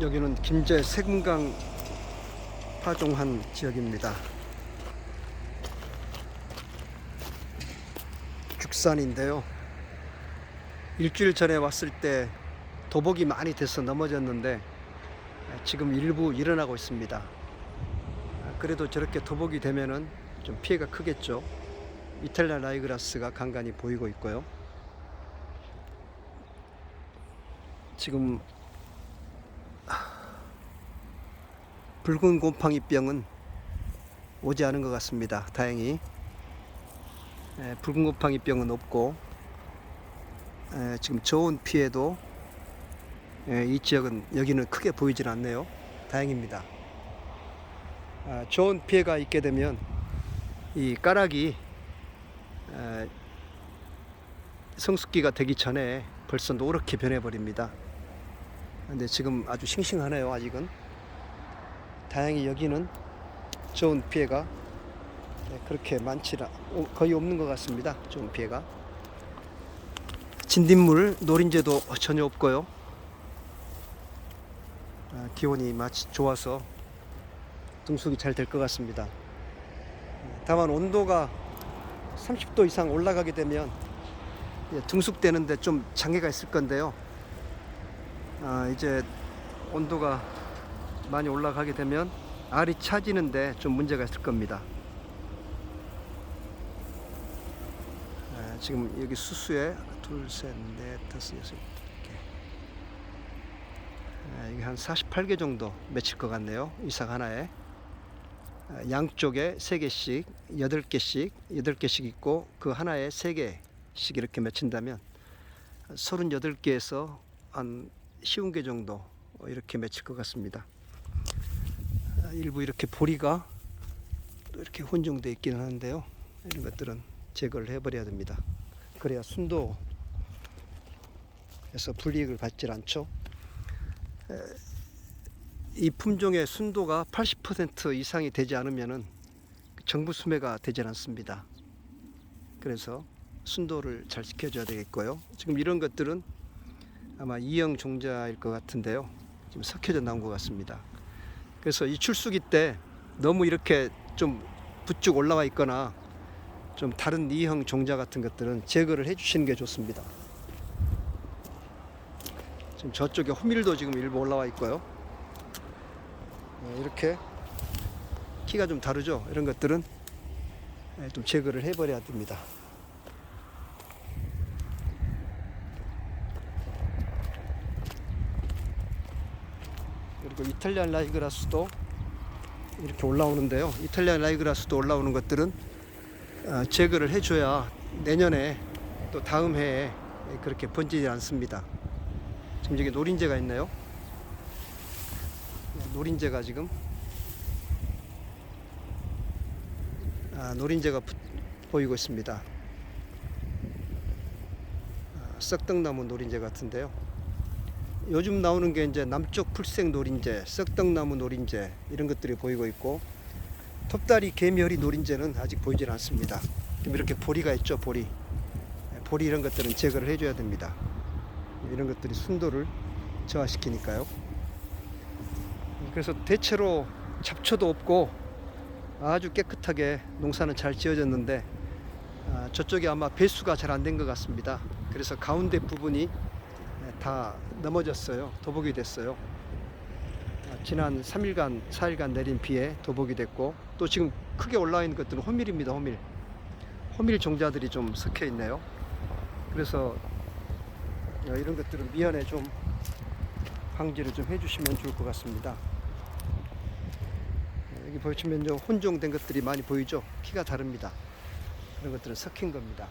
여기는 김제 세금강 파종한 지역입니다. 죽산인데요. 일주일 전에 왔을 때 도복이 많이 돼서 넘어졌는데 지금 일부 일어나고 있습니다. 그래도 저렇게 도복이 되면은 좀 피해가 크겠죠. 이탈리아 라이그라스가 간간히 보이고 있고요. 지금 붉은 곰팡이병은 오지 않은 것 같습니다. 다행히 붉은 곰팡이병은 없고 지금 저온 피해도 이 지역은 여기는 크게 보이질 않네요. 다행입니다. 저온 피해가 있게 되면 이 까락이 성숙기가 되기 전에 벌써 노랗게 변해버립니다. 근데 지금 아주 싱싱하네요. 아직은. 다행히 여기는 저온 피해가 그렇게 거의 없는 것 같습니다. 저온 피해가. 진딧물 노린재도 전혀 없고요. 기온이 마치 좋아서 등숙이 잘 될 것 같습니다. 다만 온도가 30도 이상 올라가게 되면 등숙되는데 좀 장애가 있을 건데요. 이제 온도가 많이 올라가게 되면 알이 차지는데 좀 문제가 있을 겁니다. 지금 여기 수수에 둘, 셋, 넷, 다섯, 여섯 개. 이게 한 48개 정도 맺힐 것 같네요. 이삭 하나에. 양쪽에 3개씩, 8개씩 있고 그 하나에 3개씩 이렇게 맺힌다면 38개에서 한 50개 정도 이렇게 맺힐 것 같습니다. 일부 이렇게 보리가 또 이렇게 혼종되어 있기는 하는데요. 이런 것들은 제거를 해버려야 됩니다. 그래야 순도에서 불이익을 받질 않죠. 이 품종의 순도가 80% 이상이 되지 않으면 정부 수매가 되질 않습니다. 그래서 순도를 잘 지켜줘야 되겠고요. 지금 이런 것들은 아마 E형 종자일 것 같은데요. 지금 섞여져 나온 것 같습니다. 그래서 이 출수기 때 너무 이렇게 좀 부쭉 올라와 있거나 좀 다른 E형 종자 같은 것들은 제거를 해 주시는 게 좋습니다. 지금 저쪽에 호밀도 지금 일부 올라와 있고요. 이렇게 키가 좀 다르죠. 이런 것들은 좀 제거를 해버려야 됩니다. 그리고 이탈리안 라이그라스도 이렇게 올라오는데요. 이탈리안 라이그라스도 올라오는 것들은 제거를 해줘야 내년에 또 다음 해에 그렇게 번지지 않습니다. 지금 여기 노린재가 있네요. 노린재가 지금 노린재가 보이고 있습니다. 썩떡나무 노린재 같은데요. 요즘 나오는 게 이제 남쪽 풀색 노린재, 썩떡나무 노린재 이런 것들이 보이고 있고 톱다리 개미허리 노린재는 아직 보이질 않습니다. 이렇게 보리가 있죠. 보리 이런 것들은 제거를 해줘야 됩니다. 이런 것들이 순도를 저하시키니까요. 그래서 대체로 잡초도 없고 아주 깨끗하게 농사는 잘 지어졌는데 저쪽에 아마 배수가 잘 안 된 것 같습니다. 그래서 가운데 부분이 다 넘어졌어요. 도복이 됐어요. 지난 3일간 4일간 내린 비에 도복이 됐고 또 지금 크게 올라와 있는 것들은 호밀입니다. 호밀 종자들이 좀 섞여 있네요. 그래서 이런 것들은 미연에 좀 방지를 좀 해주시면 좋을 것 같습니다. 여기 보시면 혼종된 것들이 많이 보이죠. 키가 다릅니다. 그런 것들은 섞인 겁니다.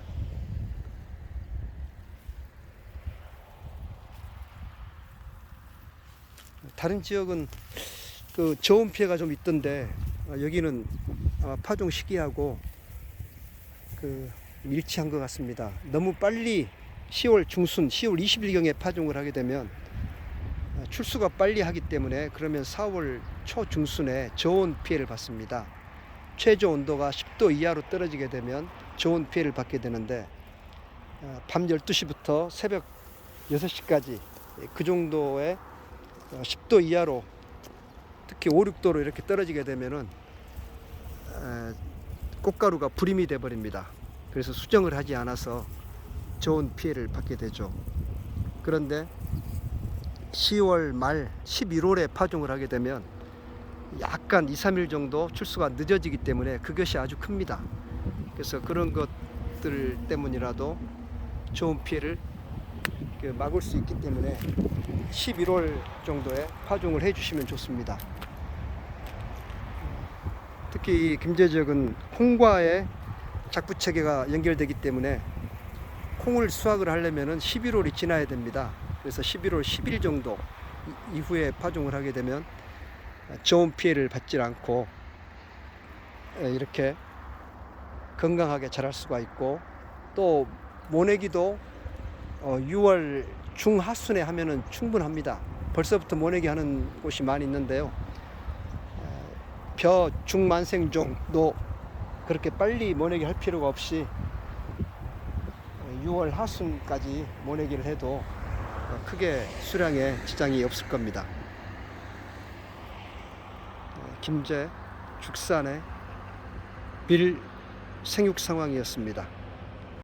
다른 지역은 그 저온 피해가 좀 있던데 여기는 아마 파종 시기하고 그 일치한 것 같습니다. 너무 빨리 10월 중순, 10월 20일경에 파종을 하게 되면 출수가 빨리 하기 때문에 그러면 4월 초중순에 저온 피해를 받습니다. 최저 온도가 10도 이하로 떨어지게 되면 저온 피해를 받게 되는데 밤 12시부터 새벽 6시까지 그 정도의 10도 이하로, 특히 5, 6도로 이렇게 떨어지게 되면은 꽃가루가 불임이 돼 버립니다. 그래서 수정을 하지 않아서 좋은 피해를 받게 되죠. 그런데 10월 말 11월에 파종을 하게 되면 약간 2, 3일 정도 출수가 늦어지기 때문에 그것이 아주 큽니다. 그래서 그런 것들 때문이라도 좋은 피해를 막을 수 있기 때문에 11월 정도에 파종을 해 주시면 좋습니다. 특히 이 김제지역은 콩과의 작부체계가 연결되기 때문에 콩을 수확을 하려면 11월이 지나야 됩니다. 그래서 11월 10일 정도 이후에 파종을 하게 되면 좋은 피해를 받지 않고 이렇게 건강하게 자랄 수가 있고, 또 모내기도 6월 중하순에 하면은 충분합니다. 벌써부터 모내기 하는 곳이 많이 있는데요. 벼 중만생종도 그렇게 빨리 모내기 할 필요가 없이 6월 하순까지 모내기를 해도 크게 수량에 지장이 없을 겁니다. 김제 축산의 밀 생육 상황이었습니다.